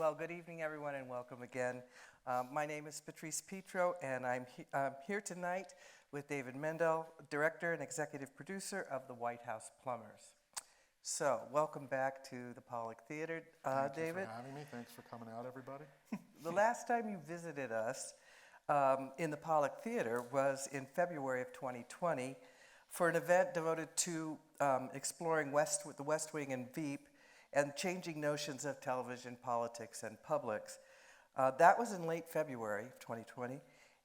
Well, good evening, everyone, and welcome again. My name is Patrice Petro, and I'm here tonight with David Mandel, director and executive producer of the White House Plumbers. So, welcome back to the Pollock Theater, David. Thank you for having me. Thanks for coming out, everybody. The last time you visited us in the Pollock Theater was in February of 2020 for an event devoted to exploring the West Wing and Veep and changing notions of television, politics, and publics. That was in late February of 2020,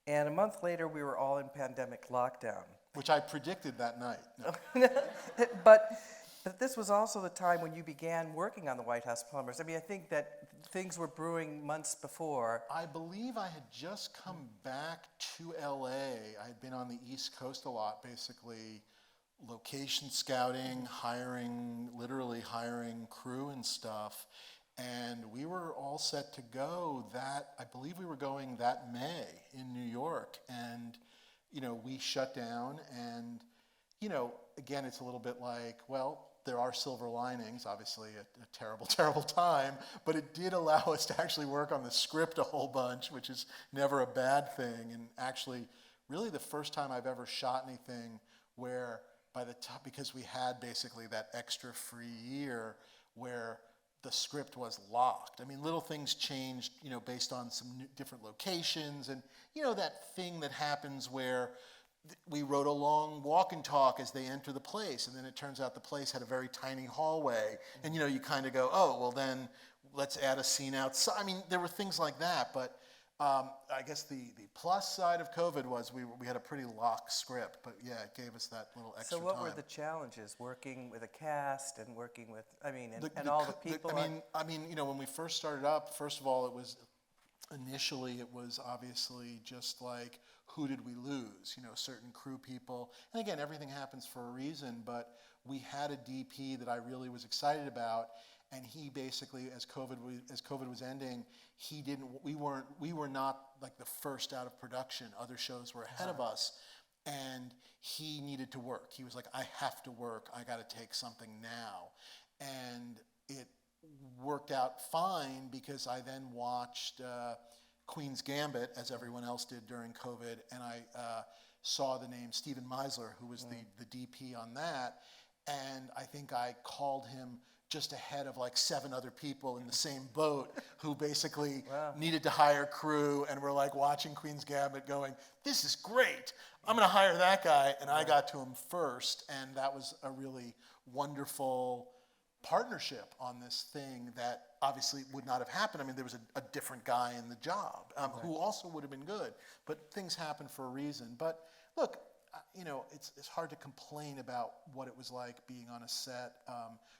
and a month later we were all in pandemic lockdown. Which I predicted that night. No. But this was also the time when you began working on the White House Plumbers. I mean, I think that things were brewing months before. I believe I had just come back to LA. I had been on the East Coast a lot, basically location scouting, literally hiring crew and stuff. And we were all set to go I believe we were going that May in New York. And, we shut down and, again, it's a little bit like, well, there are silver linings, obviously a terrible, terrible time, but it did allow us to actually work on the script a whole bunch, which is never a bad thing. And actually, really the first time I've ever shot anything where by the time, because we had basically that extra free year where the script was locked. I mean, little things changed, based on some different locations and, that thing that happens where we wrote a long walk and talk as they enter the place, and then it turns out the place had a very tiny hallway, and you kind of go, oh, well then let's add a scene outside. I mean, there were things like that, but I guess the plus side of COVID was we had a pretty locked script, but yeah, it gave us that little extra time. So what were the challenges working with a cast and working with, and all the people? When we first started up, first of all, initially it was obviously just like, who did we lose? Certain crew people. And again, everything happens for a reason, but we had a DP that I really was excited about. And he basically, as COVID was ending, we were not like the first out of production. Other shows were ahead of us, and he needed to work. He was like, I have to work. I got to take something now. And it worked out fine because I then watched Queen's Gambit, as everyone else did during COVID, and I saw the name Stephen Meisler, who was the DP on that, and I think I called him just ahead of like 7 other people in the same boat who basically needed to hire crew and were like watching Queen's Gambit going, this is great, I'm gonna hire that guy, and I got to him first, and that was a really wonderful partnership on this thing that obviously would not have happened. I mean, there was a different guy in the job who also would have been good, but things happen for a reason. But look, it's hard to complain about what it was like being on a set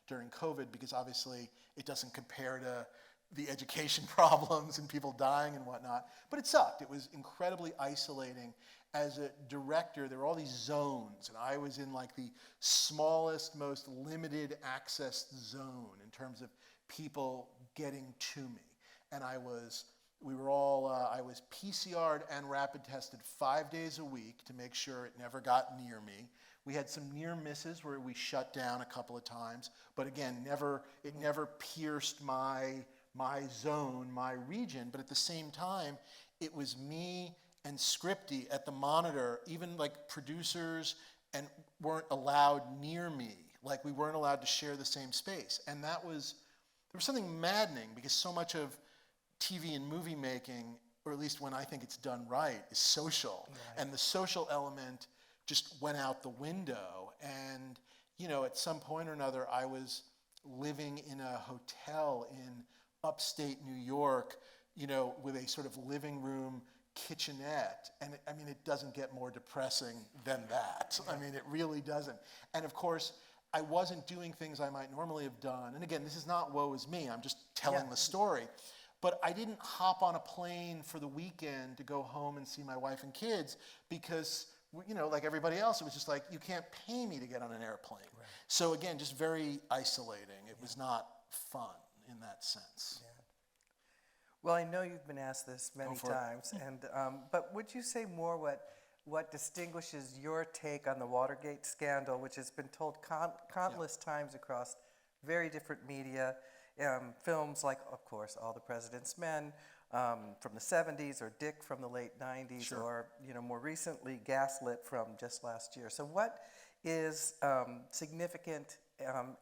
during COVID, because obviously it doesn't compare to the education problems and people dying and whatnot, but it sucked. It was incredibly isolating. As a director, there were all these zones, and I was in like the smallest, most limited access zone in terms of people getting to me. And I was PCR'd and rapid tested 5 days a week to make sure it never got near me. We had some near misses where we shut down a couple of times, but again, it never pierced my zone, my region. But at the same time, it was me and Scripty at the monitor. Even like producers weren't allowed near me. Like we weren't allowed to share the same space. And there was something maddening, because so much of TV and movie making, or at least when I think it's done right, is social. Right. And the social element just went out the window. And, at some point or another, I was living in a hotel in upstate New York, with a sort of living room kitchenette. And it doesn't get more depressing than that. I mean, it really doesn't. And of course, I wasn't doing things I might normally have done. And again, this is not woe is me, I'm just telling the story. But I didn't hop on a plane for the weekend to go home and see my wife and kids because, like everybody else, it was just like, you can't pay me to get on an airplane. Right. So again, just very isolating. It was not fun in that sense. Yeah. Well, I know you've been asked this many times, but would you say more what distinguishes your take on the Watergate scandal, which has been told countless times across very different media, films like, of course, All the President's Men from the 70s, or Dick from the late 90s, Sure. or more recently Gaslit from just last year. So what is significant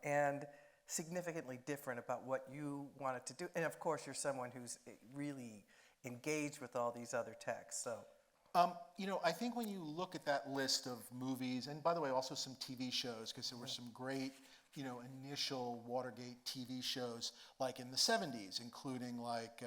and significantly different about what you wanted to do? And of course, you're someone who's really engaged with all these other texts. So. I think when you look at that list of movies, and by the way, also some TV shows, because there were some great, initial Watergate TV shows, like in the 70s, including like,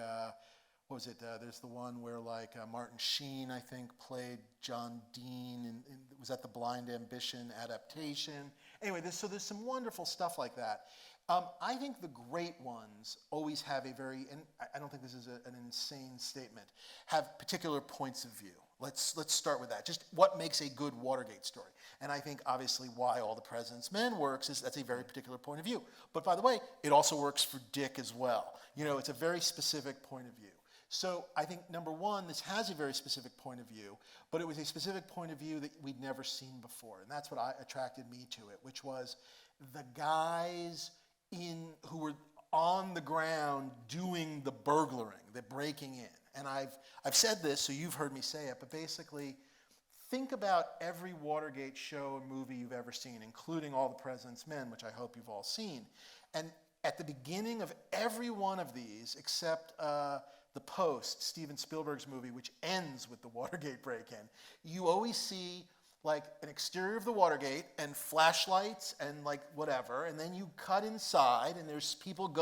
what was it? There's the one where like Martin Sheen, I think, played John Dean, and was that the Blind Ambition adaptation? Anyway, there's some wonderful stuff like that. I think the great ones always have a very, and I don't think this is an insane statement, have particular points of view. Let's start with that. Just what makes a good Watergate story. And I think obviously why All the President's Men works is that's a very particular point of view. But by the way, it also works for Dick as well. It's a very specific point of view. So I think number one, this has a very specific point of view, but it was a specific point of view that we'd never seen before. And that's what attracted me to it, which was the guys who were on the ground doing the burglaring, the breaking in. And I've said this, so you've heard me say it, but basically, think about every Watergate show or movie you've ever seen, including All the President's Men, which I hope you've all seen. And at the beginning of every one of these, except The Post, Steven Spielberg's movie, which ends with the Watergate break-in, you always see like an exterior of the Watergate and flashlights and like whatever, and then you cut inside and there's people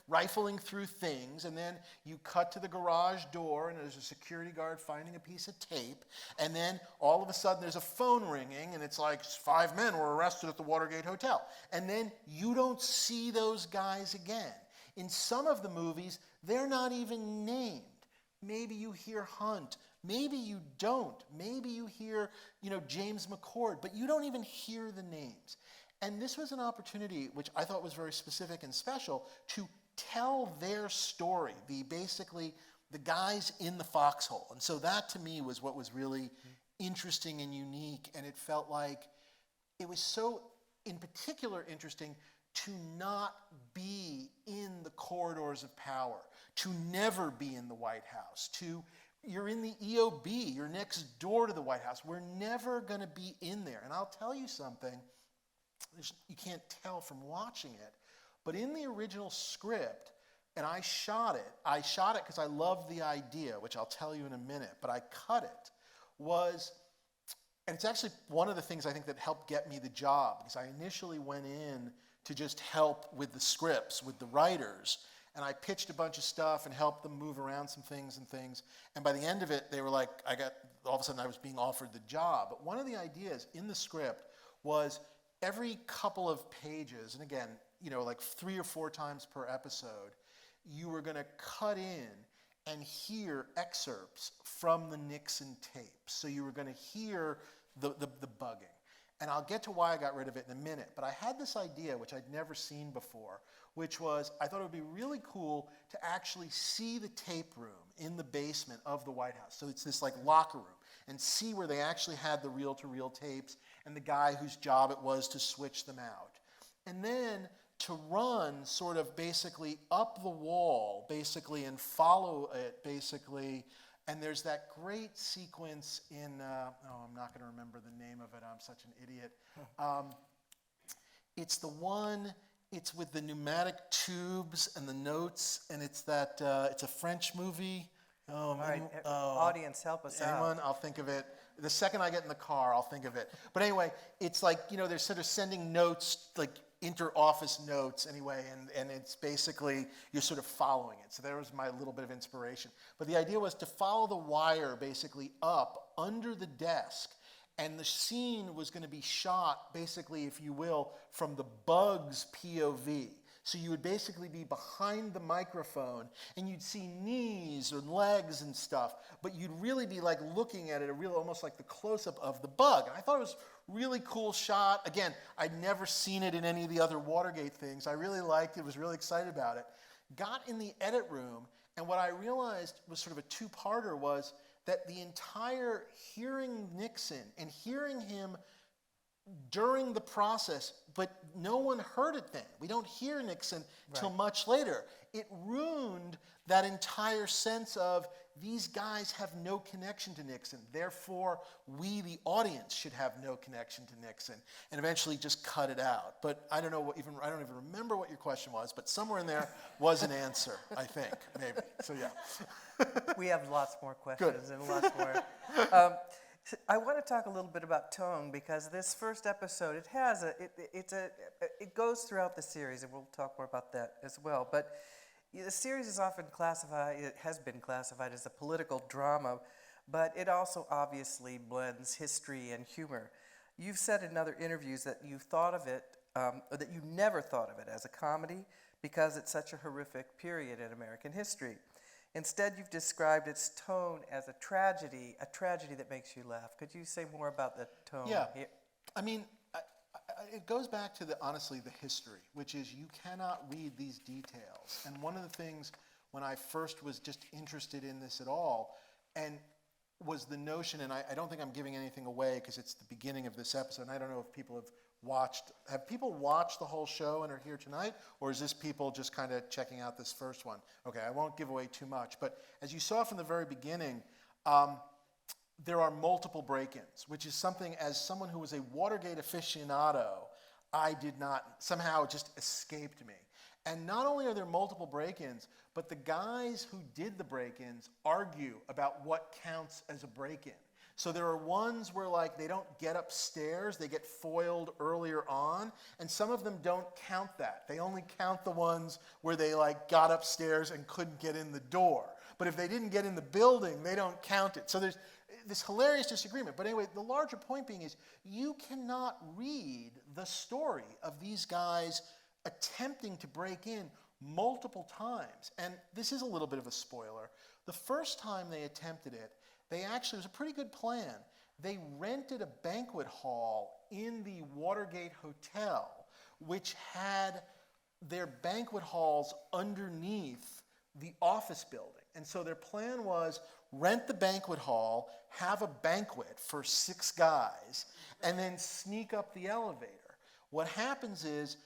rifling through things, and then you cut to the garage door and there's a security guard finding a piece of tape, and then all of a sudden there's a phone ringing and it's like 5 men were arrested at the Watergate Hotel, and then you don't see those guys again. In some of the movies, they're not even named. Maybe you hear Hunt. Maybe you don't. Maybe you hear, James McCord, but you don't even hear the names. And this was an opportunity, which I thought was very specific and special, to tell their story, basically the guys in the foxhole. And so that to me was what was really interesting and unique, and it felt like it was so, in particular, interesting to not be in the corridors of power, to never be in the White House, you're in the EOB, you're next door to the White House. We're never going to be in there. And I'll tell you something, you can't tell from watching it, but in the original script, and I shot it because I loved the idea, which I'll tell you in a minute, but I cut it, and it's actually one of the things I think that helped get me the job, because I initially went in to just help with the scripts, with the writers, and I pitched a bunch of stuff and helped them move around some things. And by the end of it, they were like, all of a sudden I was being offered the job. But one of the ideas in the script was every couple of pages, and again, like 3 or 4 times per episode, you were going to cut in and hear excerpts from the Nixon tapes. So you were going to hear the bugging. And I'll get to why I got rid of it in a minute. But I had this idea, which I'd never seen before, which was I thought it would be really cool to actually see the tape room in the basement of the White House. So it's this like locker room, and see where they actually had the reel-to-reel tapes and the guy whose job it was to switch them out. And then to run sort of basically up the wall, basically, and follow it, basically. And there's that great sequence in, I'm not going to remember the name of it, I'm such an idiot. It's the one, it's with the pneumatic tubes and the notes, and it's a French movie. All right, audience, help us anyone? out. I'll think of it. The second I get in the car, I'll think of it. But anyway, it's like, they're sort of sending notes, like inter-office notes anyway, and it's basically, you're sort of following it. So there was my little bit of inspiration. But the idea was to follow the wire basically up under the desk, and the scene was going to be shot basically, if you will, from the bug's POV. So you would basically be behind the microphone, and you'd see knees and legs and stuff, but you'd really be like looking at it, almost like the close-up of the bug. And I thought it was a really cool shot. Again, I'd never seen it in any of the other Watergate things. I really liked it, was really excited about it. Got in the edit room, and what I realized was sort of a two-parter was that the entire hearing Nixon and hearing him during the process, but no one heard it then. We don't hear Nixon till Right. much later. It ruined that entire sense of these guys have no connection to Nixon. Therefore, we, the audience, should have no connection to Nixon, and eventually just cut it out. But I don't even remember what your question was, but somewhere in there was an answer, I think, maybe. So yeah. We have lots more questions and lots more. I want to talk a little bit about tone, because this first episode, it goes throughout the series, and we'll talk more about that as well. But the series is often it has been classified as a political drama, but it also obviously blends history and humor. You've said in other interviews that you thought of it, or that you never thought of it as a comedy because it's such a horrific period in American history. Instead, you've described its tone as a tragedy that makes you laugh. Could you say more about the tone? Yeah. Here? I mean, it goes back to honestly the history, which is you cannot read these details. And one of the things when I first was just interested in this at all, and was the notion, and I don't think I'm giving anything away because it's the beginning of this episode, and I don't know if people have people watched the whole show and are here tonight, or is this people just kind of checking out this first one? Okay, I won't give away too much, but as you saw from the very beginning, there are multiple break-ins, which is something, as someone who was a Watergate aficionado, I did not, somehow it just escaped me. And not only are there multiple break-ins, but the guys who did the break-ins argue about what counts as a break-in. So there are ones where like they don't get upstairs, they get foiled earlier on, and some of them don't count that. They only count the ones where they like got upstairs and couldn't get in the door. But if they didn't get in the building, they don't count it. So there's this hilarious disagreement. But anyway, the larger point being is you cannot read the story of these guys attempting to break in multiple times. And this is a little bit of a spoiler. The first time they attempted it, it was a pretty good plan. They rented a banquet hall in the Watergate Hotel, which had their banquet halls underneath the office building. And so their plan was rent the banquet hall, have a banquet for 6 guys, and then sneak up the elevator. What happens is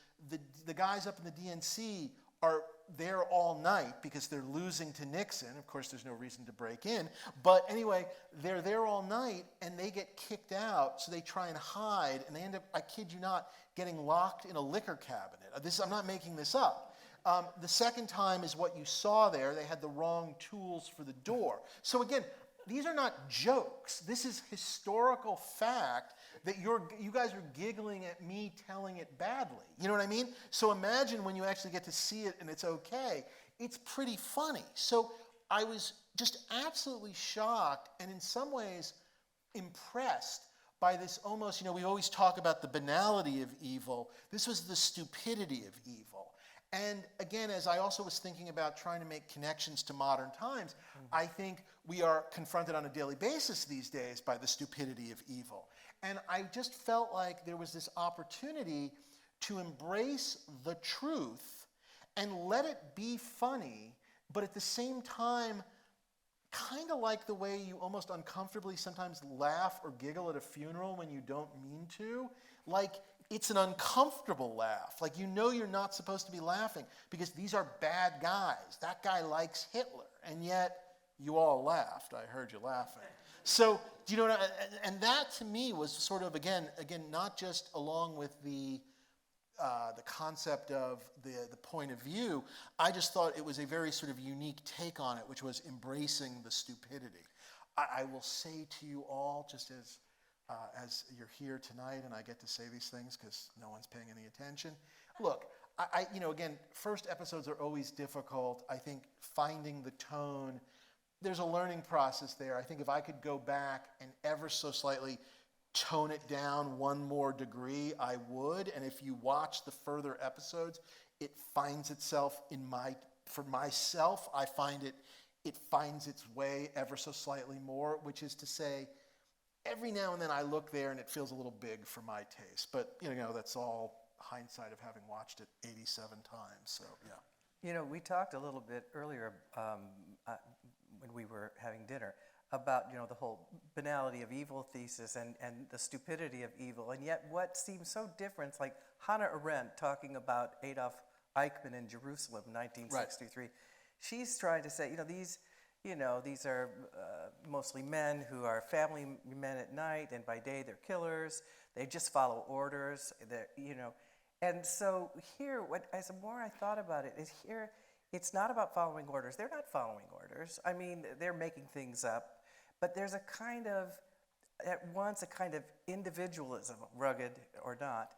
the guys up in the DNC are there all night because they're losing to Nixon. Of course, there's no reason to break in. But anyway, they're there all night, and they get kicked out, so they try and hide, and they end up, I kid you not, getting locked in a liquor cabinet. I'm not making this up. The second time is what you saw there. They had the wrong tools for the door. So again, these are not jokes. This is historical fact that you guys are giggling at me telling it badly. You know what I mean? So imagine when you actually get to see it and it's okay. It's pretty funny. So I was just absolutely shocked and in some ways impressed by this almost, we always talk about the banality of evil. This was the stupidity of evil. And again, as I also was thinking about trying to make connections to modern times, I think we are confronted on a daily basis these days by the stupidity of evil. And I just felt like there was this opportunity to embrace the truth and let it be funny, but at the same time, kind of like the way you almost uncomfortably sometimes laugh or giggle at a funeral when you don't mean to. Like, it's an uncomfortable laugh. Like, you're not supposed to be laughing because these are bad guys. That guy likes Hitler. And yet, you all laughed. I heard you laughing. So, do you know what and that to me was sort of, again, not just along with the concept of the point of view, I just thought it was a very sort of unique take on it, which was embracing the stupidity. I will say to you all, just as you're here tonight and I get to say these things because no one's paying any attention. Look, again, first episodes are always difficult. I think finding the tone, there's a learning process there. I think if I could go back and ever so slightly tone it down one more degree, I would. And if you watch the further episodes, it finds itself for myself, I find it finds its way ever so slightly more, which is to say, every now and then I look there and it feels a little big for my taste. But, that's all hindsight of having watched it 87 times. So, yeah. We talked a little bit earlier when we were having dinner about, the whole banality of evil thesis and the stupidity of evil. And yet what seems so different, like Hannah Arendt talking about Adolf Eichmann in Jerusalem, 1963. Right. She's trying to say, these are mostly men who are family men at night, and by day they're killers. They just follow orders. And so here, as the more I thought about it, is here, it's not about following orders. They're not following orders. I mean, they're making things up. But there's a kind of, at once, a kind of individualism, rugged or not,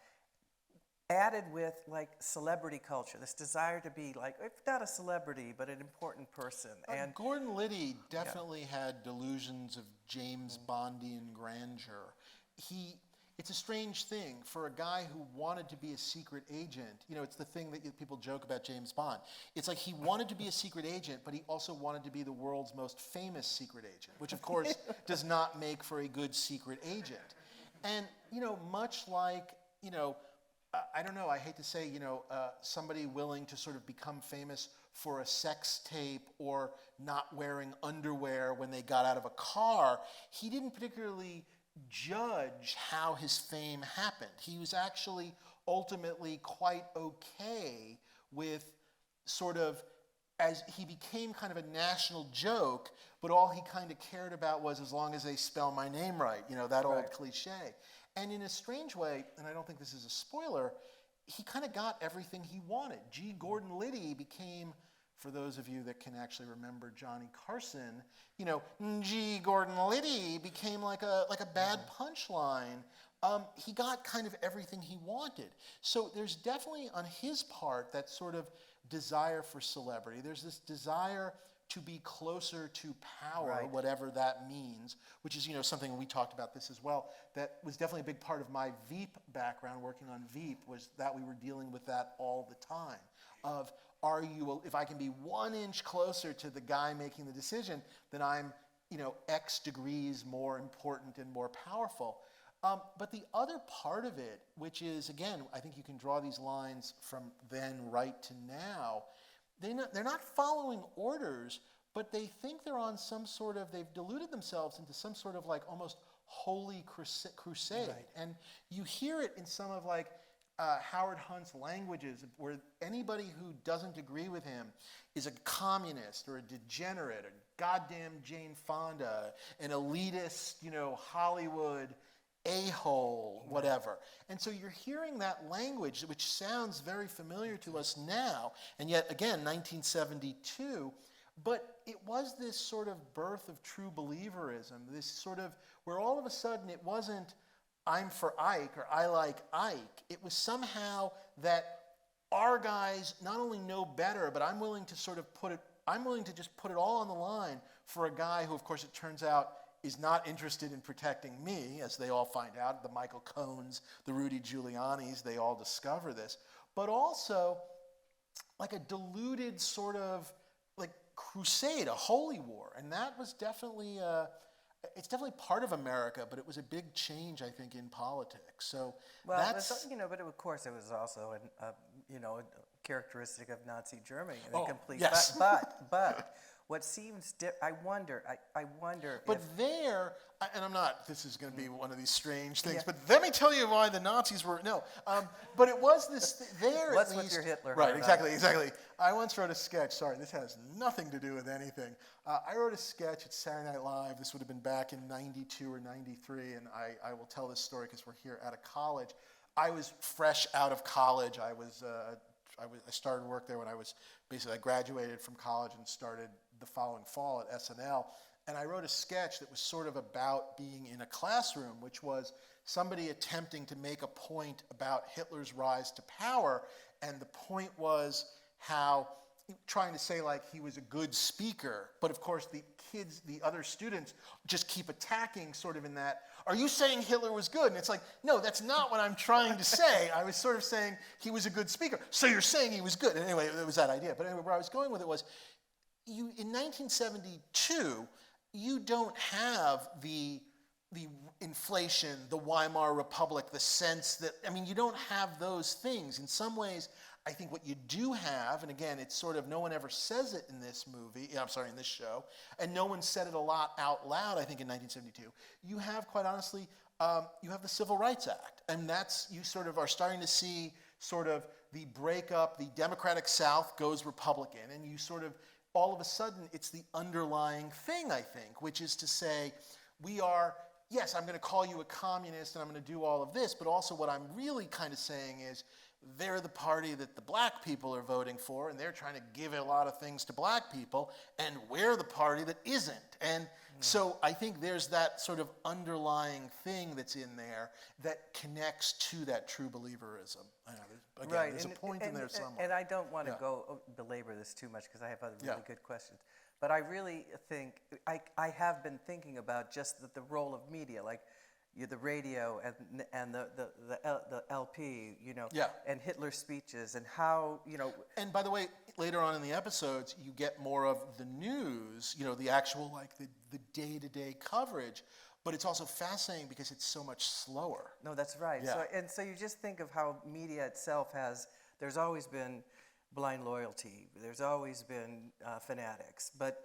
added with like celebrity culture, this desire to be like, if not a celebrity, but an important person. And Gordon Liddy definitely had delusions of James Bondian grandeur. It's a strange thing for a guy who wanted to be a secret agent. It's the thing that people joke about James Bond. It's like he wanted to be a secret agent, but he also wanted to be the world's most famous secret agent, which of course does not make for a good secret agent. And, much like, I don't know, I hate to say, somebody willing to sort of become famous for a sex tape or not wearing underwear when they got out of a car, he didn't particularly judge how his fame happened. He was actually ultimately quite okay with sort of, as he became kind of a national joke, but all he kind of cared about was as long as they spell my name right, that old cliche. And in a strange way, and I don't think this is a spoiler, he kind of got everything he wanted. G. Gordon Liddy became, for those of you that can actually remember Johnny Carson, G. Gordon Liddy became like a bad punchline. He got kind of everything he wanted. So there's definitely on his part that sort of desire for celebrity. There's this desire to be closer to power, whatever that means, which is, something we talked about this as well. That was definitely a big part of my Veep background, working on Veep, was that we were dealing with that all the time. Of, if I can be 1 inch closer to the guy making the decision, then I'm, X degrees more important and more powerful. But the other part of it, which is, again, I think you can draw these lines from then right to now, they're not following orders, but they think they're on some sort of, they've deluded themselves into some sort of like almost holy crusade. Right. And you hear it in some of like Howard Hunt's languages, where anybody who doesn't agree with him is a communist or a degenerate, a goddamn Jane Fonda, an elitist, Hollywood a-hole, whatever. And so you're hearing that language, which sounds very familiar to us now, and yet, again, 1972, but it was this sort of birth of true believerism, this sort of, where all of a sudden it wasn't, I'm for Ike, or I like Ike. It was somehow that our guys not only know better, but I'm willing to just put it all on the line for a guy who, of course, it turns out, is not interested in protecting me, as they all find out, the Michael Cohns, the Rudy Giulianis, they all discover this, but also like a deluded sort of like crusade, a holy war. And that was definitely, it's definitely part of America, but it was a big change, I think, in politics. So that's... but of course it was also, a characteristic of Nazi Germany. Yes. But what seems, I wonder But and I'm not, this is going to be one of these strange things, but let me tell you why the Nazis were, but it was this, there What's at with least. your Hitler? Right, exactly. I once wrote a sketch, sorry, this has nothing to do with anything. I wrote a sketch at Saturday Night Live, this would have been back in 92 or 93, and I will tell this story because we're here out of college. I was fresh out of college, I started work there when I graduated from college and started the following fall at SNL, and I wrote a sketch that was sort of about being in a classroom, which was somebody attempting to make a point about Hitler's rise to power, and the point was how, trying to say like he was a good speaker, but of course the other students just keep attacking sort of in that, are you saying Hitler was good? And it's like, no, that's not what I'm trying to say. I was sort of saying he was a good speaker. So you're saying he was good. And anyway, it was that idea. But anyway, where I was going with it was, in 1972, you don't have the inflation, the Weimar Republic, the sense that, you don't have those things. In some ways, I think what you do have, and again, it's sort of, no one ever says it in this movie, in this show, and no one said it a lot out loud, I think, in 1972. You have, quite honestly, you have the Civil Rights Act, and that's, you sort of are starting to see sort of the breakup, the Democratic South goes Republican, and you sort of, all of a sudden, it's the underlying thing, I think, which is to say, we are, yes, I'm going to call you a communist and I'm going to do all of this, but also what I'm really kind of saying is, they're the party that the black people are voting for, and they're trying to give a lot of things to black people, and we're the party that isn't. And so I think there's that sort of underlying thing that's in there that connects to that true believerism. Again, there's a point in there somewhere. And I don't want to belabor this too much because I have other really good questions. But I really think, I have been thinking about just the role of media, like the radio and the LP, and Hitler's speeches and how, And by the way, later on in the episodes, you get more of the news, the actual, like the day-to-day coverage, but it's also fascinating because it's so much slower. No, that's right. Yeah. So you just think of how media itself there's always been blind loyalty, there's always been fanatics, but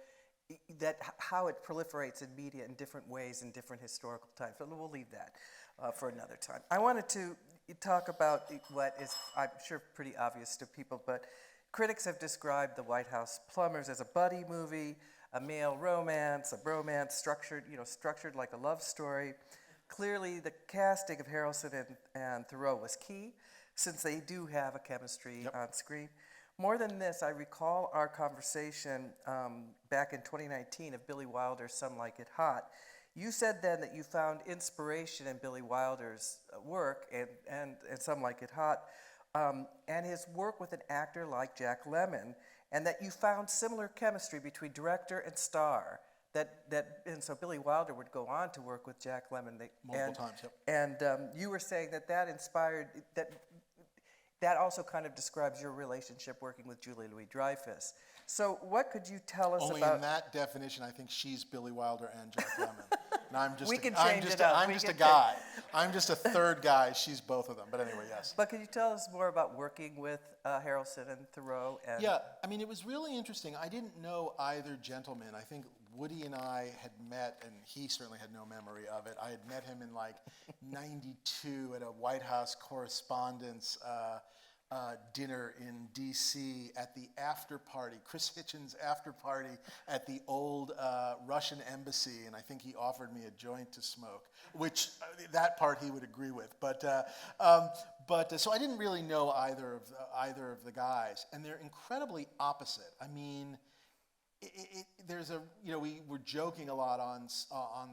how it proliferates in media in different ways in different historical times. But we'll leave that for another time. I wanted to talk about what is, I'm sure, pretty obvious to people, but critics have described the White House Plumbers as a buddy movie, a male romance, a bromance structured like a love story. Clearly, the casting of Harrelson and Theroux was key, since they do have a chemistry on screen. More than this, I recall our conversation back in 2019 of Billy Wilder's Some Like It Hot. You said then that you found inspiration in Billy Wilder's work and Some Like It Hot, and his work with an actor like Jack Lemmon, and that you found similar chemistry between director and star. And so Billy Wilder would go on to work with Jack Lemmon. Multiple times, yep. And you were saying that inspired, that also kind of describes your relationship working with Julie Louis-Dreyfus. So what could you tell us Only about... in that definition, I think she's Billy Wilder and Jack Lemmon. And I'm just We can change it up. I'm just a guy. I'm just a third guy. She's both of them. But anyway, yes. But could you tell us more about working with Harrelson and Theroux? Yeah, I mean, it was really interesting. I didn't know either gentleman. I think Woody and I had met, and he certainly had no memory of it. I had met him in like 92 at a White House Correspondents' dinner in D.C. at the after party, Chris Hitchens' after party at the old Russian embassy, and I think he offered me a joint to smoke, which that part he would agree with. But so I didn't really know either of the guys, and they're incredibly opposite. I mean, there's a we were joking a lot on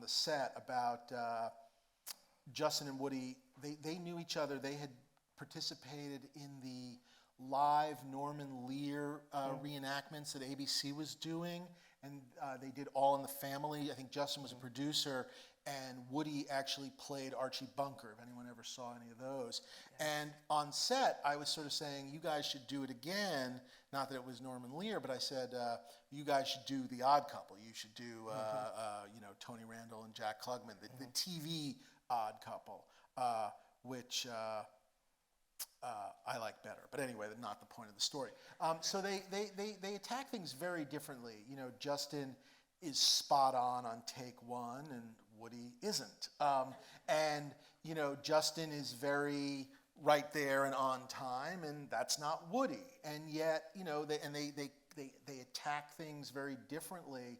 the set about Justin and Woody. They knew each other. They had participated in the live Norman Lear reenactments that ABC was doing, and they did All in the Family. I think Justin was a producer, and Woody actually played Archie Bunker, if anyone ever saw any of those. Yeah. And on set, I was sort of saying, you guys should do it again. Not that it was Norman Lear, but I said, you guys should do The Odd Couple. You should do, Tony Randall and Jack Klugman, the TV Odd Couple, which... I like better, but anyway, that's not the point of the story. So they attack things very differently. Justin is spot on take one, and Woody isn't. And Justin is very right there and on time, and that's not Woody. And yet, they attack things very differently.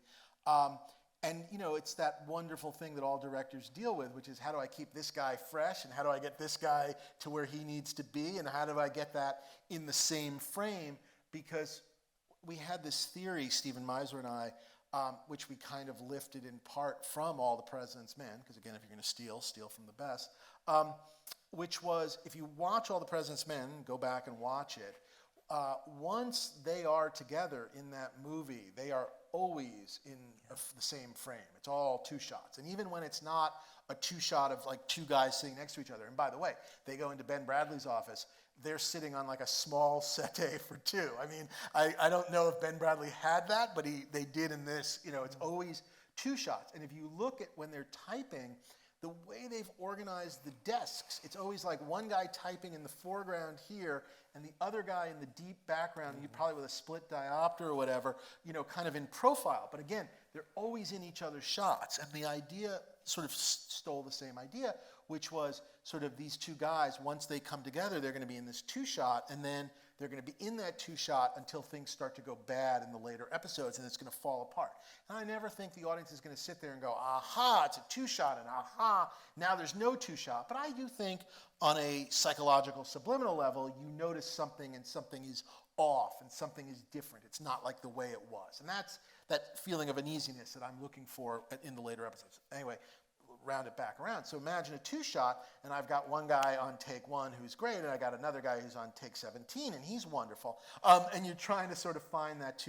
And, it's that wonderful thing that all directors deal with, which is how do I keep this guy fresh, and how do I get this guy to where he needs to be, and how do I get that in the same frame? Because we had this theory, Stephen Meisler and I, which we kind of lifted in part from All the President's Men, because again, if you're going to steal from the best, which was, if you watch All the President's Men, go back and watch it, once they are together in that movie, they are always in the same frame. It's all two shots. And even when it's not a two shot of like two guys sitting next to each other, and by the way, they go into Ben Bradley's office, they're sitting on like a small settee for two. I mean, I don't know if Ben Bradley had that, but they did in this. It's always two shots. And if you look at when they're typing, the way they've organized the desks, it's always like one guy typing in the foreground here and the other guy in the deep background, you probably with a split diopter or whatever, kind of in profile. But again, they're always in each other's shots. And the idea sort of stole the same idea, which was sort of these two guys, once they come together, they're going to be in this two-shot, and then they're going to be in that two-shot until things start to go bad in the later episodes, and it's going to fall apart. And I never think the audience is going to sit there and go, aha, it's a two-shot, and aha, now there's no two-shot. But I do think on a psychological subliminal level, you notice something, and something is off, and something is different. It's not like the way it was. And that's that feeling of uneasiness that I'm looking for in the later episodes. Anyway, round it back around. So imagine a two-shot, and I've got one guy on take 1 who's great, and I got another guy who's on take 17, and he's wonderful. And you're trying to sort of find that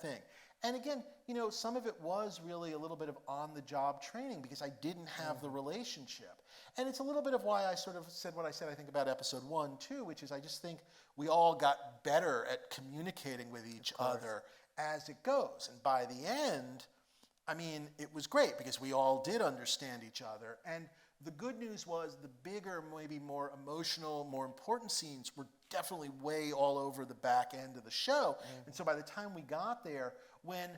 thing. And again, some of it was really a little bit of on-the-job training because I didn't have the relationship. And it's a little bit of why I sort of said what I said, I think, about episode 1, too, which is I just think we all got better at communicating with each other as it goes. And by the end, I mean, it was great because we all did understand each other. And the good news was the bigger, maybe more emotional, more important scenes were definitely way all over the back end of the show. And so by the time we got there, when,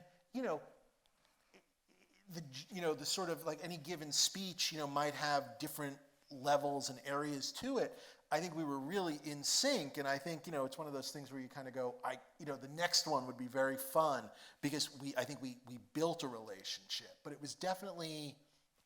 the sort of like any given speech, might have different levels and areas to it, I think we were really in sync, and I think, it's one of those things where you kind of go, the next one would be very fun because I think we built a relationship, but it was definitely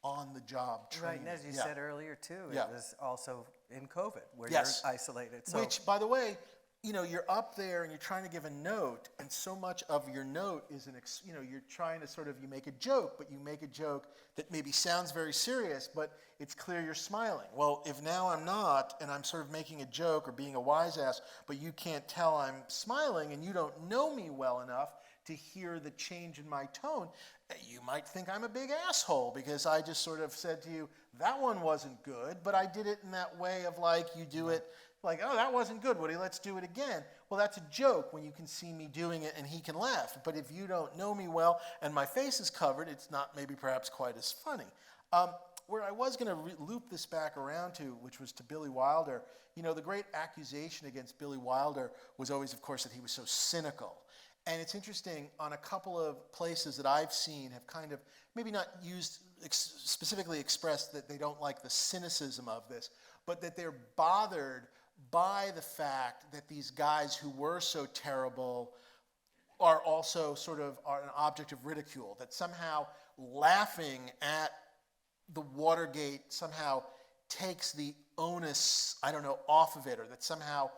on-the-job training. Right, and as you said earlier, too, it was also in COVID, where Yes. you're isolated. So. Which, by the way, you're up there and you're trying to give a note, and so much of your note is you're trying to sort of, you make a joke, but you make a joke that maybe sounds very serious, but it's clear you're smiling. Well, if now I'm not, and I'm sort of making a joke or being a wise ass, but you can't tell I'm smiling and you don't know me well enough to hear the change in my tone, you might think I'm a big asshole because I just sort of said to you, that one wasn't good, but I did it in that way of like, you do it like, oh, that wasn't good, Woody, let's do it again. Well, that's a joke when you can see me doing it and he can laugh. But if you don't know me well and my face is covered, it's not maybe perhaps quite as funny. Where I was going to loop this back around to, which was to Billy Wilder, the great accusation against Billy Wilder was always, of course, that he was so cynical. And it's interesting, on a couple of places that I've seen have kind of, maybe not used, specifically expressed that they don't like the cynicism of this, but that they're bothered by the fact that these guys who were so terrible are also sort of an object of ridicule, that somehow laughing at the Watergate somehow takes the onus, off of it, or that somehow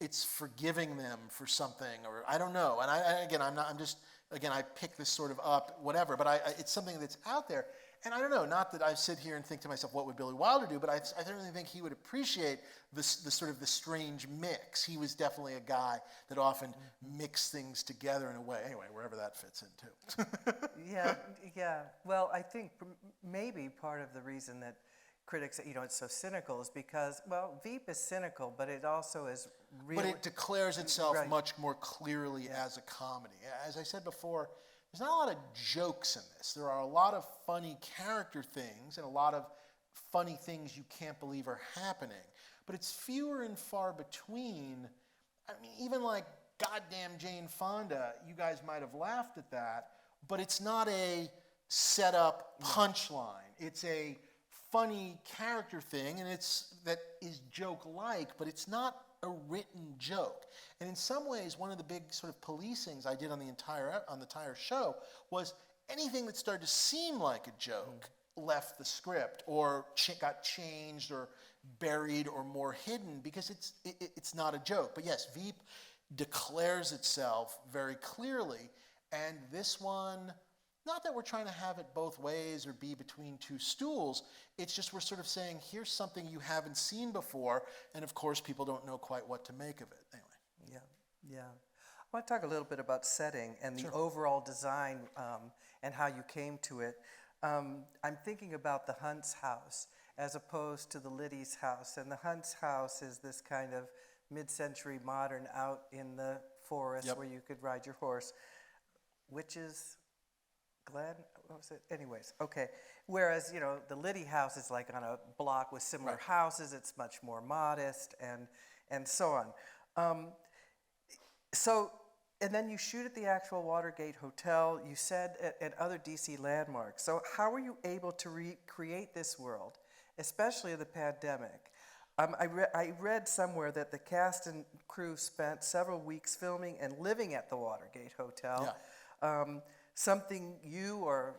it's forgiving them for something, or I don't know. And I pick this sort of up, whatever, but it's something that's out there. And I don't know, not that I sit here and think to myself, what would Billy Wilder do? But I certainly think he would appreciate the sort of the strange mix. He was definitely a guy that often mixed things together in a way. Anyway, wherever that fits into. Yeah. Well, I think maybe part of the reason that critics, it's so cynical is because, well, Veep is cynical, but it also is really... But it declares itself much more clearly as a comedy. As I said before, there's not a lot of jokes in this. There are a lot of funny character things and a lot of funny things you can't believe are happening. But it's fewer and far between. I mean, even like goddamn Jane Fonda, you guys might have laughed at that, but it's not a set-up punchline. It's a funny character thing, and that is joke-like, but it's not a written joke. And in some ways, one of the big sort of policings I did on the entire show was anything that started to seem like a joke left the script or got changed or buried or more hidden because it's not a joke. But yes, Veep declares itself very clearly, and this one, not that we're trying to have it both ways or be between two stools, it's just we're sort of saying, here's something you haven't seen before, and of course people don't know quite what to make of it. Anyway. Yeah. I want to talk a little bit about setting and the overall design and how you came to it. I'm thinking about the Hunt's house as opposed to the Liddy's house, and the Hunt's house is this kind of mid-century modern out in the forest where you could ride your horse, which is Glen, what was it? Anyways, okay. Whereas, you know, the Liddy house is like on a block with similar Right. houses. It's much more modest and so on. So, and then you shoot at the actual Watergate Hotel. You said at other DC landmarks. So how were you able to recreate this world, especially in the pandemic? I read somewhere that the cast and crew spent several weeks filming and living at the Watergate Hotel. Something you or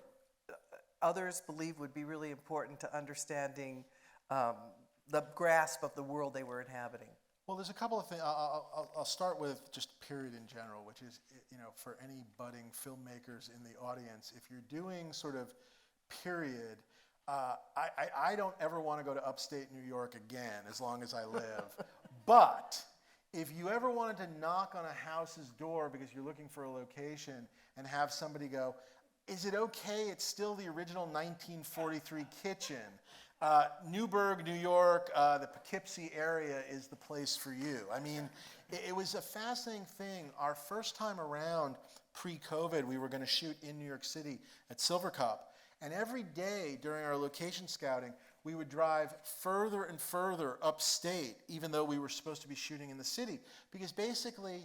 others believe would be really important to understanding the grasp of the world they were inhabiting. Well, there's a couple of things. I'll start with just period in general, which is, you know, for any budding filmmakers in the audience, if you're doing sort of period, I don't ever want to go to upstate New York again as long as I live. But if you ever wanted to knock on a house's door because you're looking for a location and have somebody go, is it okay? It's still the original 1943 kitchen. Newburgh, New York, the Poughkeepsie area is the place for you. I mean, it was a fascinating thing. Our first time around, pre-COVID, we were going to shoot in New York City at Silver Cup. And every day during our location scouting, we would drive further and further upstate, even though we were supposed to be shooting in the city. Because basically,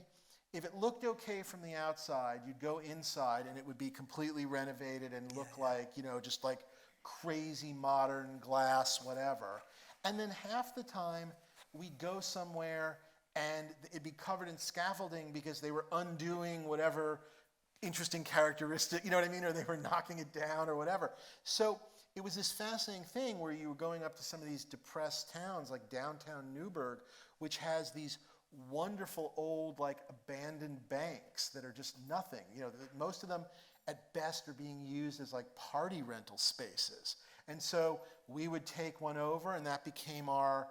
if it looked okay from the outside, you'd go inside and it would be completely renovated and look like, you know, just like crazy modern glass, whatever. And then half the time we'd go somewhere and it'd be covered in scaffolding because they were undoing whatever interesting characteristic, you know what I mean, or they were knocking it down or whatever. So it was this fascinating thing where you were going up to some of these depressed towns like downtown Newburgh, which has these wonderful old like abandoned banks that are just nothing. You know, most of them at best are being used as like party rental spaces. And so we would take one over and that became our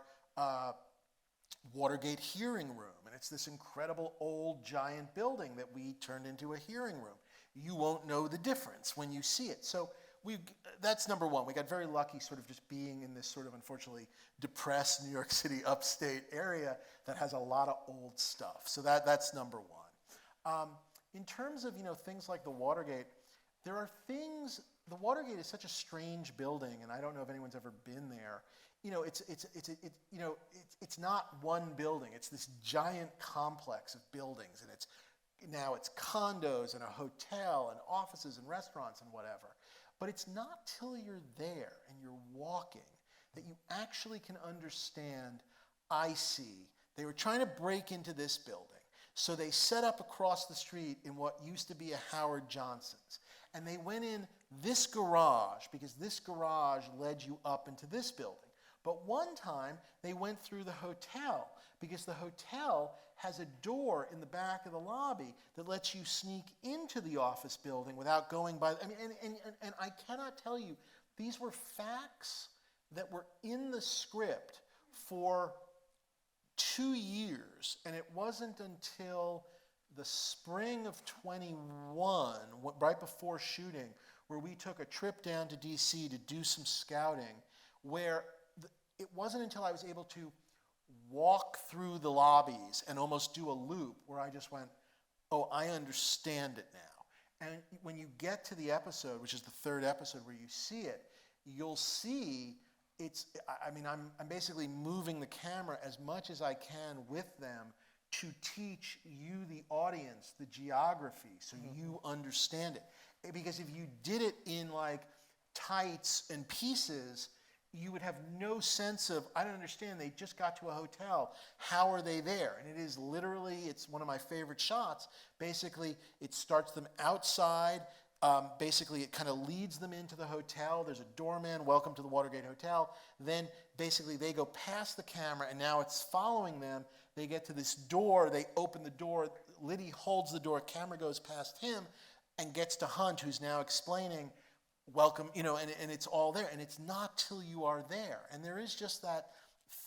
Watergate hearing room. And it's this incredible old giant building that we turned into a hearing room. You won't know the difference when you see it. So that's number one. We got very lucky sort of just being in this sort of unfortunately depressed New York City upstate area that has a lot of old stuff. So that's number one. In terms of, you know, things like the Watergate, there are things, the Watergate is such a strange building, and I don't know if anyone's ever been there. You know, it's not one building. It's this giant complex of buildings, and it's condos and a hotel and offices and restaurants and whatever. But it's not till you're there and you're walking that you actually can understand, I see, they were trying to break into this building. So they set up across the street in what used to be a Howard Johnson's. And they went in this garage because this garage led you up into this building. But one time they went through the hotel because the hotel has a door in the back of the lobby that lets you sneak into the office building without going by. I mean, and I cannot tell you, these were facts that were in the script for 2 years, and it wasn't until the spring of 21, right before shooting, where we took a trip down to DC to do some scouting, where it wasn't until I was able to walk through the lobbies and almost do a loop where I just went, oh, I understand it now. And when you get to the episode, which is the third episode where you see it, you'll see I'm basically moving the camera as much as I can with them to teach you, the audience, the geography so you understand it. Because if you did it in like tights and pieces, you would have no sense of, I don't understand, they just got to a hotel. How are they there? And it is literally, it's one of my favorite shots. Basically, it starts them outside. Basically, it kind of leads them into the hotel. There's a doorman, welcome to the Watergate Hotel. Then basically they go past the camera and now it's following them. They get to this door, they open the door, Liddy holds the door, camera goes past him and gets to Hunt, who's now explaining, welcome, you know, and it's all there. And it's not till you are there. And there is just that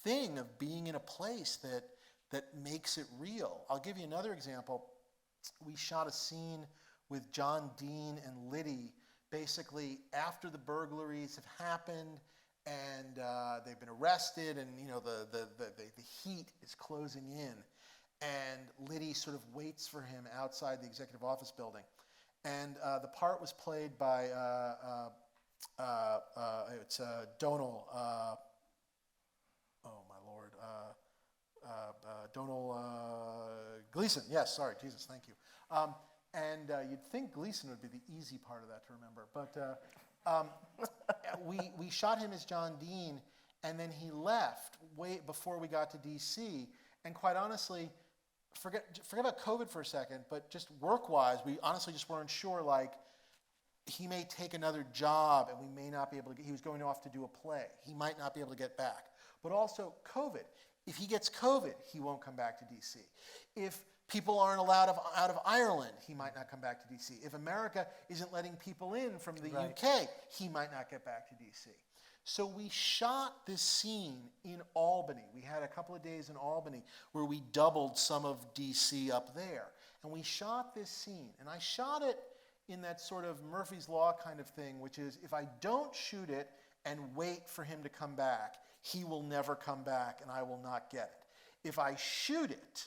thing of being in a place that makes it real. I'll give you another example. We shot a scene with John Dean and Liddy, basically after the burglaries have happened and they've been arrested, and you know the heat is closing in, and Liddy sort of waits for him outside the executive office building, And the part was played by Donal. Oh my Lord, Donal Gleason. Yes, sorry, Jesus, thank you. And you'd think Gleason would be the easy part of that to remember, but we shot him as John Dean, and then he left way before we got to DC. And quite honestly, forget about COVID for a second, but just work-wise, we honestly just weren't sure. Like, he may take another job, and we may not be able to get. He was going off to do a play. He might not be able to get back. But also COVID. If he gets COVID, he won't come back to DC. If people aren't allowed out of Ireland, he might not come back to DC. If America isn't letting people in from the UK, he might not get back to DC. So we shot this scene in Albany. We had a couple of days in Albany where we doubled some of DC up there. And we shot this scene. And I shot it in that sort of Murphy's Law kind of thing, which is if I don't shoot it and wait for him to come back, he will never come back and I will not get it. If I shoot it,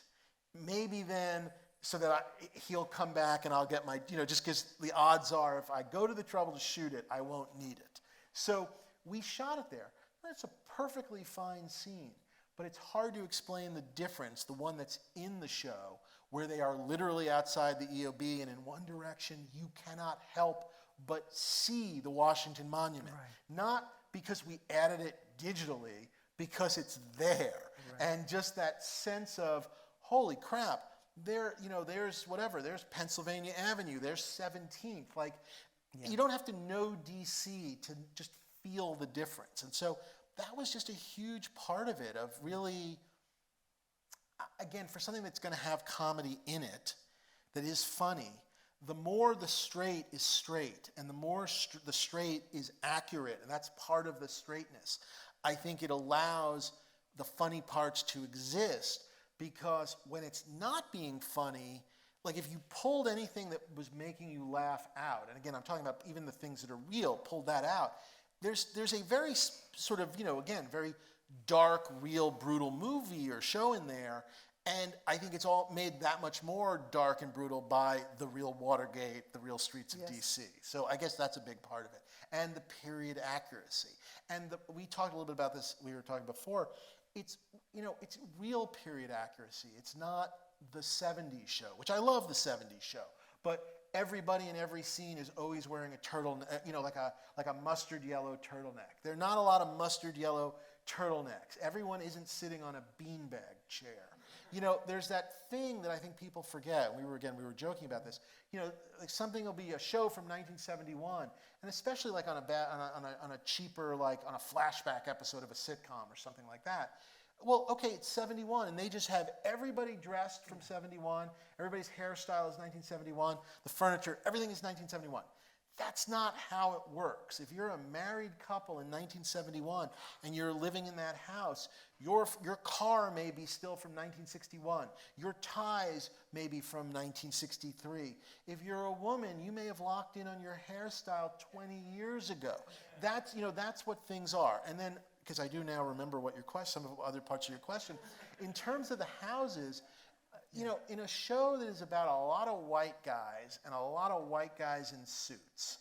maybe then so that he'll come back and I'll get my, just because the odds are if I go to the trouble to shoot it, I won't need it. So we shot it there. It's a perfectly fine scene, but it's hard to explain the difference, the one that's in the show, where they are literally outside the EOB and in one direction you cannot help but see the Washington Monument. Right. Not because we added it digitally, because it's there. Right. And just that sense of, holy crap, there's Pennsylvania Avenue, there's 17th. Like, you don't have to know DC to just feel the difference. And so that was just a huge part of it, of really, again, for something that's going to have comedy in it, that is funny, the more the straight is straight and the more the straight is accurate, and that's part of the straightness, I think it allows the funny parts to exist, because when it's not being funny, like if you pulled anything that was making you laugh out, and again, I'm talking about even the things that are real, pulled that out, there's a very sort of, again, very dark, real, brutal movie or show in there, and I think it's all made that much more dark and brutal by the real Watergate, the real streets of DC. So I guess that's a big part of it. And the period accuracy. And we talked a little bit about this, we were talking before, it's real period accuracy. It's not the 70s show, which I love the 70s show, but everybody in every scene is always wearing a turtleneck, like a mustard yellow turtleneck. There are not a lot of mustard yellow turtlenecks. Everyone isn't sitting on a beanbag chair. There's that thing that I think people forget. We were joking about this. Like something will be a show from 1971, and especially like on a cheaper, like on a flashback episode of a sitcom or something like that. Well, okay, it's 71, and they just have everybody dressed from 71. Everybody's hairstyle is 1971. The furniture, everything is 1971. That's not how it works. If you're a married couple in 1971 and you're living in that house, your car may be still from 1961. Your ties may be from 1963. If you're a woman, you may have locked in on your hairstyle 20 years ago. That's what things are. And then, because I do now remember what your question, some of the other parts of your question, in terms of the houses, in a show that is about a lot of white guys and a lot of white guys in suits,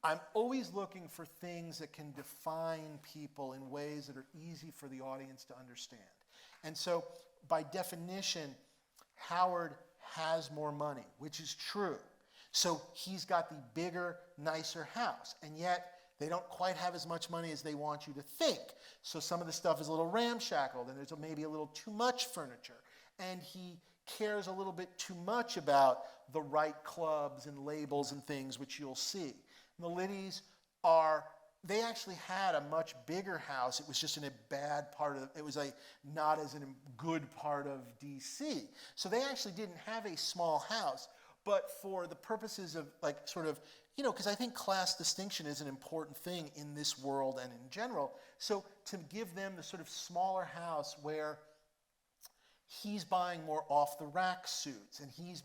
I'm always looking for things that can define people in ways that are easy for the audience to understand. And so, by definition, Howard has more money, which is true. So he's got the bigger, nicer house, and yet they don't quite have as much money as they want you to think. So some of the stuff is a little ramshackled, and there's maybe a little too much furniture. And he cares a little bit too much about the right clubs and labels and things, which you'll see. And the Liddies they actually had a much bigger house. It was just in a bad part of, it was not as a good part of DC. So they actually didn't have a small house, but for the purposes of because I think class distinction is an important thing in this world and in general. So to give them the sort of smaller house where he's buying more off-the-rack suits, and he's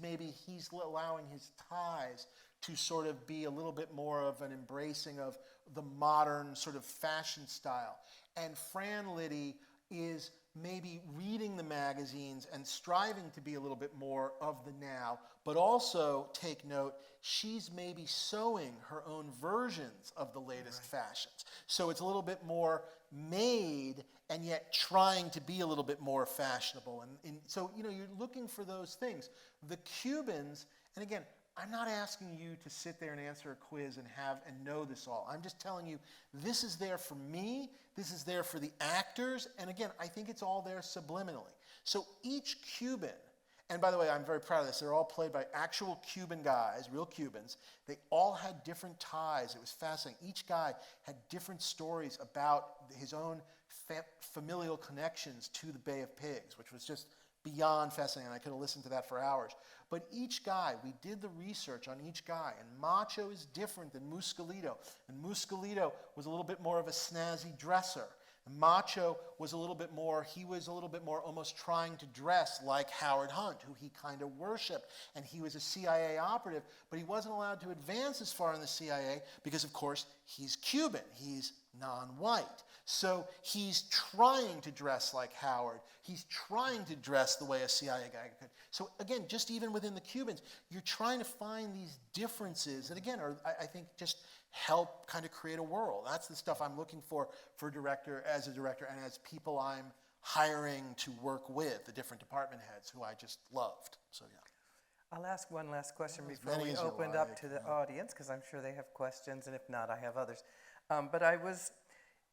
allowing his ties to sort of be a little bit more of an embracing of the modern sort of fashion style. And Fran Liddy is maybe reading the magazines and striving to be a little bit more of the now, but also take note, she's maybe sewing her own versions of the latest fashions. So it's a little bit more made and yet trying to be a little bit more fashionable. And so, you know, you're looking for those things. The Cubans, and again, I'm not asking you to sit there and answer a quiz and know this all. I'm just telling you, this is there for me, this is there for the actors, and again, I think it's all there subliminally. So each Cuban, and by the way, I'm very proud of this, they're all played by actual Cuban guys, real Cubans. They all had different ties. It was fascinating. Each guy had different stories about his own familial connections to the Bay of Pigs, which was just beyond fascinating. I could have listened to that for hours. But each guy, we did the research on each guy, and Macho is different than Muscalito. And Muscalito was a little bit more of a snazzy dresser. And Macho was a little bit more, he was a little bit more almost trying to dress like Howard Hunt, who he kind of worshipped. And he was a CIA operative, but he wasn't allowed to advance as far in the CIA because, of course, he's Cuban. He's non-white. So he's trying to dress like Howard. He's trying to dress the way a CIA guy could. So again, just even within the Cubans, you're trying to find these differences that again are, I think, just help kind of create a world. That's the stuff I'm looking for a director, and as people I'm hiring to work with, the different department heads who I just loved. So yeah. I'll ask one last question before we open up to the audience, because I'm sure they have questions, and if not, I have others. But I was,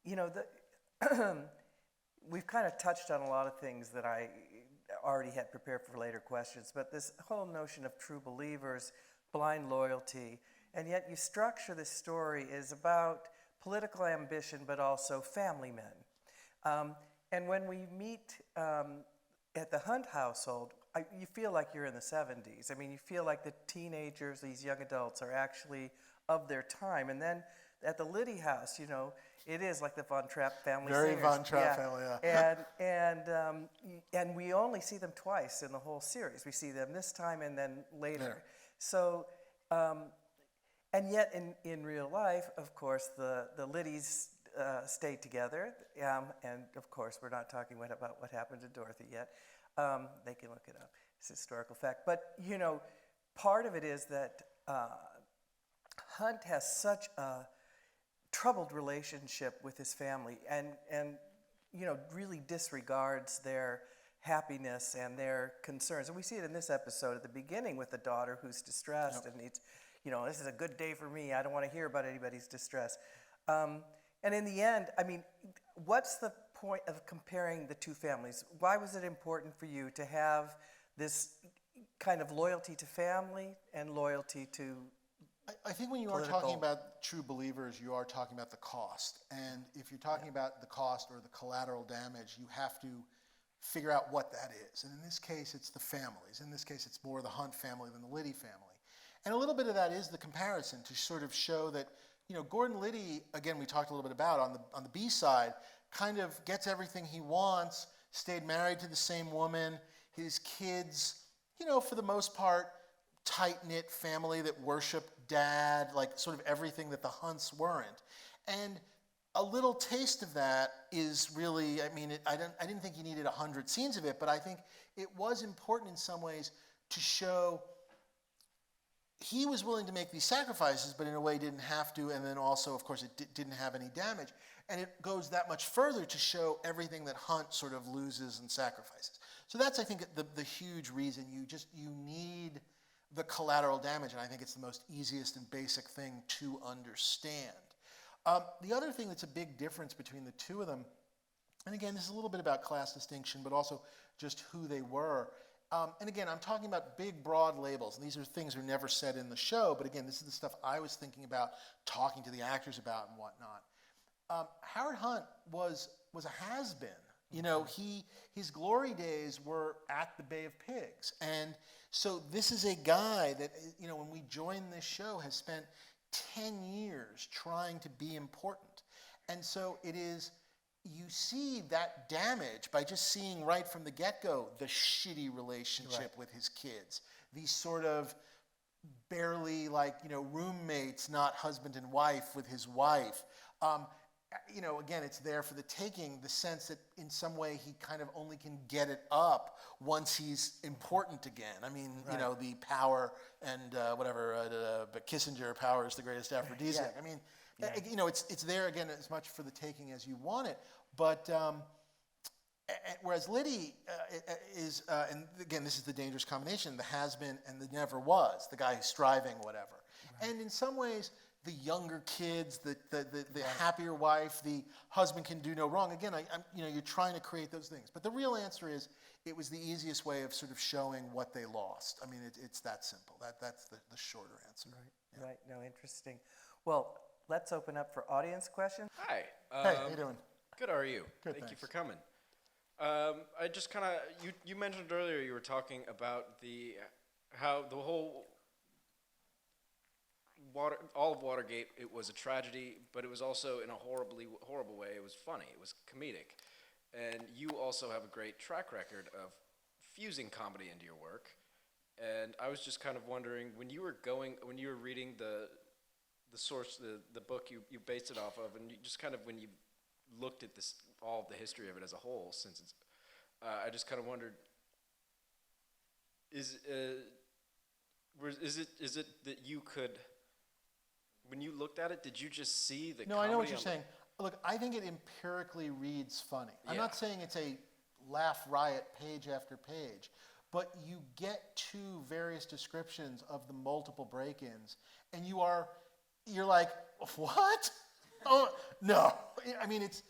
you know, we've kind of touched on a lot of things that I already had prepared for later questions, but this whole notion of true believers, blind loyalty, and yet you structure this story is about political ambition, but also family men. And when we meet at the Hunt household, you feel like you're in the 70s. I mean, you feel like the teenagers, these young adults, are actually of their time. And then at the Liddy house, you know, it is like the Von Trapp family. Very singers. Von Trapp family, yeah. And we only see them twice in the whole series. We see them this time and then later. Yeah. So, and yet in real life, of course, the Liddys stay together. And of course, we're not talking about what happened to Dorothy yet. They can look it up. It's a historical fact. But, you know, part of it is that Hunt has such a troubled relationship with his family and you know, really disregards their happiness and their concerns. And we see it in this episode at the beginning with the daughter who's distressed and needs, you know, this is a good day for me. I don't want to hear about anybody's distress. And in the end, I mean, what's the point of comparing the two families? Why was it important for you to have this kind of loyalty to family and loyalty to I think when you are talking about true believers, you are talking about the cost. And if you're talking about the cost or the collateral damage, you have to figure out what that is. And in this case, it's the families. In this case, it's more the Hunt family than the Liddy family. And a little bit of that is the comparison to sort of show that, you know, Gordon Liddy, again, we talked a little bit about on the B side, kind of gets everything he wants, stayed married to the same woman, his kids, you know, for the most part, tight-knit family that worshiped dad, like sort of everything that the Hunts weren't. And a little taste of that is really, I mean, I didn't think you needed 100 scenes of it, but I think it was important in some ways to show he was willing to make these sacrifices, but in a way didn't have to, and then also, of course, it didn't have any damage. And it goes that much further to show everything that Hunt sort of loses and sacrifices. So that's, I think, the huge reason you need the collateral damage, and I think it's the most easiest and basic thing to understand. The other thing that's a big difference between the two of them, and again, this is a little bit about class distinction, but also just who they were. And again, I'm talking about big, broad labels, and these are things that are never said in the show, but again, this is the stuff I was thinking about, talking to the actors about and whatnot. Howard Hunt was a has-been. You know, his glory days were at the Bay of Pigs. And so this is a guy that, you know, when we joined this show, has spent 10 years trying to be important. And so it is, you see that damage by just seeing right from the get-go the shitty relationship with his kids. These sort of barely, like, you know, roommates, not husband and wife with his wife. again, it's there for the taking, the sense that in some way he kind of only can get it up once he's important again. I mean, the power and but Kissinger, power is the greatest aphrodisiac. I mean, it's there again as much for the taking as you want it. But whereas Liddy is, and again, this is the dangerous combination, the has-been and the never was, the guy who's striving, whatever. Right. And in some ways, the younger kids, the happier wife, the husband can do no wrong. Again, you're trying to create those things. But the real answer is, it was the easiest way of sort of showing what they lost. I mean, it's that simple. That's the shorter answer. Right. Yeah. Right. No, interesting. Well, let's open up for audience questions. Hi. Hey, how you doing? Good. How are you? Good. Thank Thanks. you for coming. I just kind of you mentioned earlier you were talking about how the whole all of Watergate, it was a tragedy, but it was also in a horrible way. It was funny. It was comedic, and you also have a great track record of fusing comedy into your work. And I was just kind of wondering, when you were reading the source, the book you based it off of, and you just kind of when you looked at all of the history of it as a whole, since it's, I just kind of wondered, is it that you could, when you looked at it, did you just see the? No, I know what you're saying. Look, I think it empirically reads funny. I'm not saying it's a laugh riot page after page, but you get to various descriptions of the multiple break-ins, and you're like, what? Oh no! I mean, it's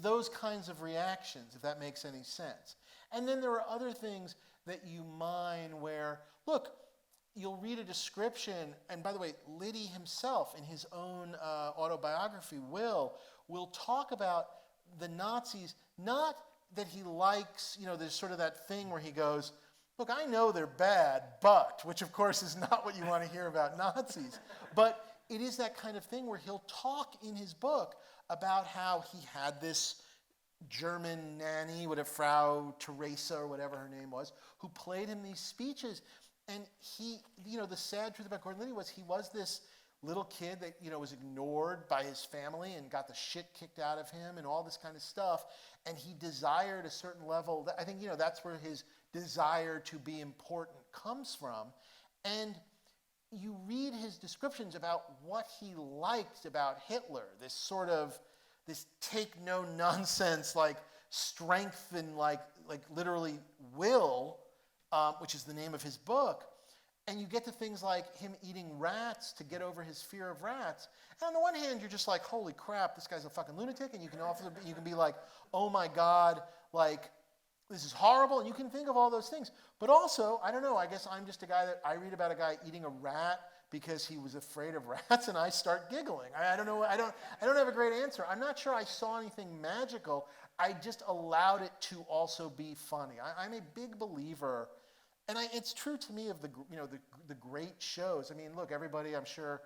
those kinds of reactions, if that makes any sense. And then there are other things that you mine where, look, you'll read a description, and by the way, Liddy himself in his own autobiography will talk about the Nazis, not that he likes, there's sort of that thing where he goes, look, I know they're bad, but, which of course is not what you want to hear about Nazis, but it is that kind of thing where he'll talk in his book about how he had this German nanny, Frau Teresa or whatever her name was, who played him these speeches. And he, the sad truth about Gordon Liddy was he was this little kid that, was ignored by his family and got the shit kicked out of him and all this kind of stuff. And he desired a certain level. I think, that's where his desire to be important comes from. And you read his descriptions about what he liked about Hitler, this take no nonsense, like strength and like literally will, which is the name of his book. And you get to things like him eating rats to get over his fear of rats. And on the one hand, you're just like, holy crap, this guy's a fucking lunatic. And you can be like, oh my God, like, this is horrible. And you can think of all those things. But also, I don't know, I guess I'm just a guy that I read about a guy eating a rat because he was afraid of rats, and I start giggling. I don't know. I don't have a great answer. I'm not sure I saw anything magical. I just allowed it to also be funny. I'm a big believer, and it's true to me of the great shows. I mean, look, everybody, I'm sure,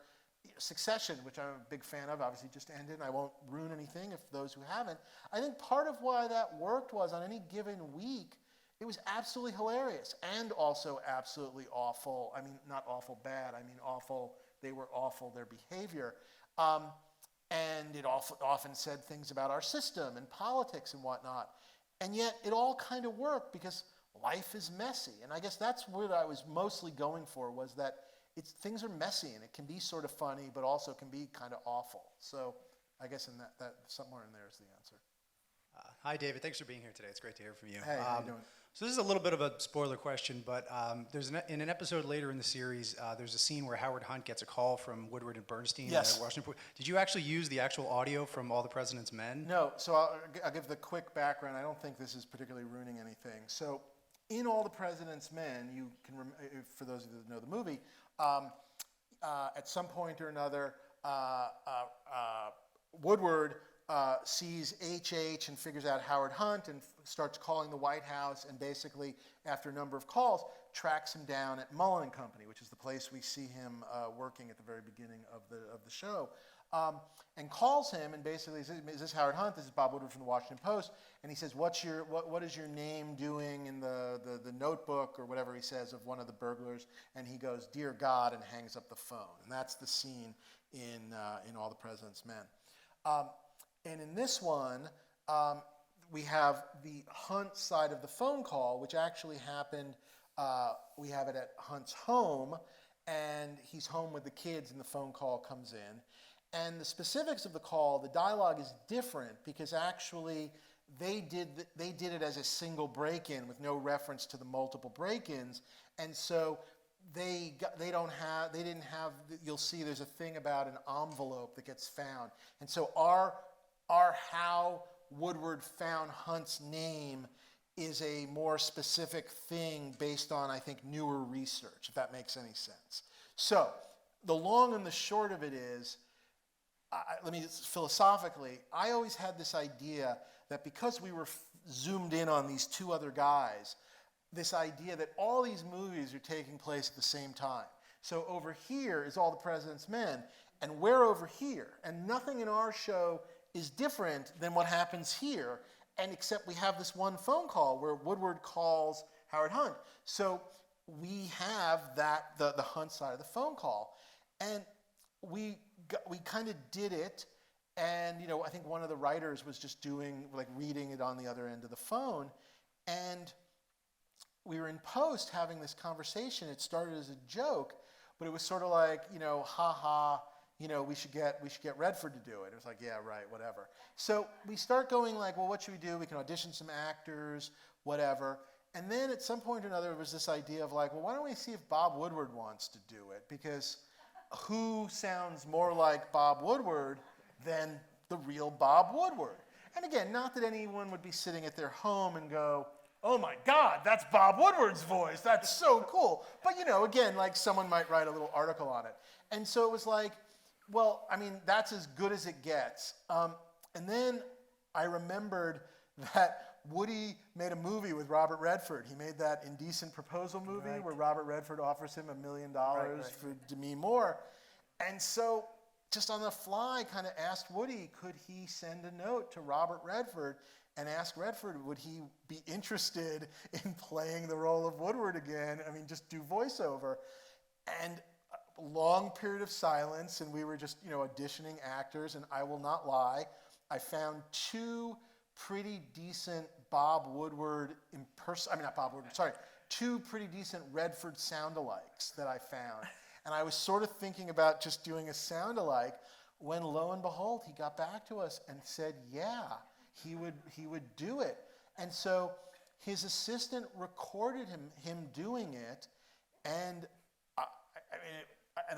Succession, which I'm a big fan of, obviously just ended, and I won't ruin anything if those who haven't. I think part of why that worked was on any given week, it was absolutely hilarious and also absolutely awful. I mean, not awful bad. I mean, awful. They were awful, their behavior. And it often said things about our system and politics and whatnot. And yet it all kind of worked because life is messy. And I guess that's what I was mostly going for, was that things are messy and it can be sort of funny, but also can be kind of awful. So I guess in that somewhere in there is the answer. Hi, David. Thanks for being here today. It's great to hear from you. Hey, how you doing? So this is a little bit of a spoiler question, but in an episode later in the series, there's a scene where Howard Hunt gets a call from Woodward and Bernstein. Yes. At Washington. Did you actually use the actual audio from All the President's Men? No. So I'll give the quick background. I don't think this is particularly ruining anything. So in All the President's Men, you can, for those of you that know the movie, at some point or another, Woodward sees H.H. and figures out Howard Hunt and starts calling the White House, and basically, after a number of calls, tracks him down at Mullen and Company, which is the place we see him working at the very beginning of the show, and calls him and basically says, "Is this Howard Hunt? This is Bob Woodward from the Washington Post." And he says, "What is your name doing in the notebook," or whatever he says, of one of the burglars? And he goes, "Dear God," and hangs up the phone. And that's the scene in All the President's Men. And in this one, we have the Hunt side of the phone call, which actually happened. We have it at Hunt's home, and he's home with the kids, and the phone call comes in. And the specifics of the call, the dialogue is different because actually they did it as a single break-in with no reference to the multiple break-ins, and so didn't have. You'll see there's a thing about an envelope that gets found, and so our how Woodward found Hunt's name is a more specific thing based on, I think, newer research, if that makes any sense. So the long and the short of it is, philosophically, I always had this idea that because we were zoomed in on these two other guys, this idea that all these movies are taking place at the same time. So over here is All the President's Men, and we're over here, and nothing in our show is different than what happens here, and except we have this one phone call where Woodward calls Howard Hunt. So we have the Hunt side of the phone call, and we kind of did it, and I think one of the writers was just reading it on the other end of the phone, and we were in post having this conversation. It started as a joke, but it was sort of like, ha ha, we should get Redford to do it. It was like, yeah, right, whatever. So we start going like, well, what should we do? We can audition some actors, whatever. And then at some point or another, there was this idea of like, well, why don't we see if Bob Woodward wants to do it? Because who sounds more like Bob Woodward than the real Bob Woodward? And again, not that anyone would be sitting at their home and go, oh my God, that's Bob Woodward's voice. That's so cool. But again, like someone might write a little article on it. And so it was like, well, I mean, that's as good as it gets. And then I remembered that Woody made a movie with Robert Redford. He made that Indecent Proposal movie where Robert Redford offers him $1 million for Demi Moore. And so just on the fly kind of asked Woody, could he send a note to Robert Redford and ask Redford, would he be interested in playing the role of Woodward again? I mean, just do voiceover. And a long period of silence, and we were just, auditioning actors, and I will not lie, I found two pretty decent two pretty decent Redford sound-alikes that I found. And I was sort of thinking about just doing a sound-alike when, lo and behold, he got back to us and said, yeah, he would do it. And so his assistant recorded him doing it, and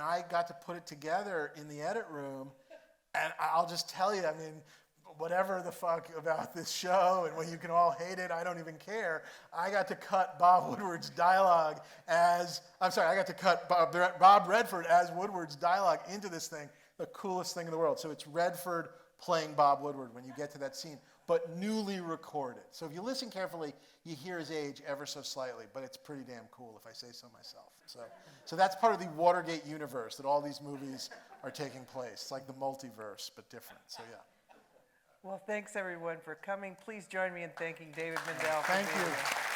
I got to put it together in the edit room, and I'll just tell you, I mean, whatever the fuck about this show, and when you can all hate it, I don't even care. I got to cut Bob Woodward's dialogue I got to cut Bob Redford as Woodward's dialogue into this thing, the coolest thing in the world. So it's Redford playing Bob Woodward when you get to that scene, but newly recorded. So if you listen carefully, you hear his age ever so slightly, but it's pretty damn cool if I say so myself. So that's part of the Watergate universe, that all these movies are taking place. It's like the multiverse, but different. So yeah. Well, thanks everyone for coming. Please join me in thanking David Mandel. Thank you.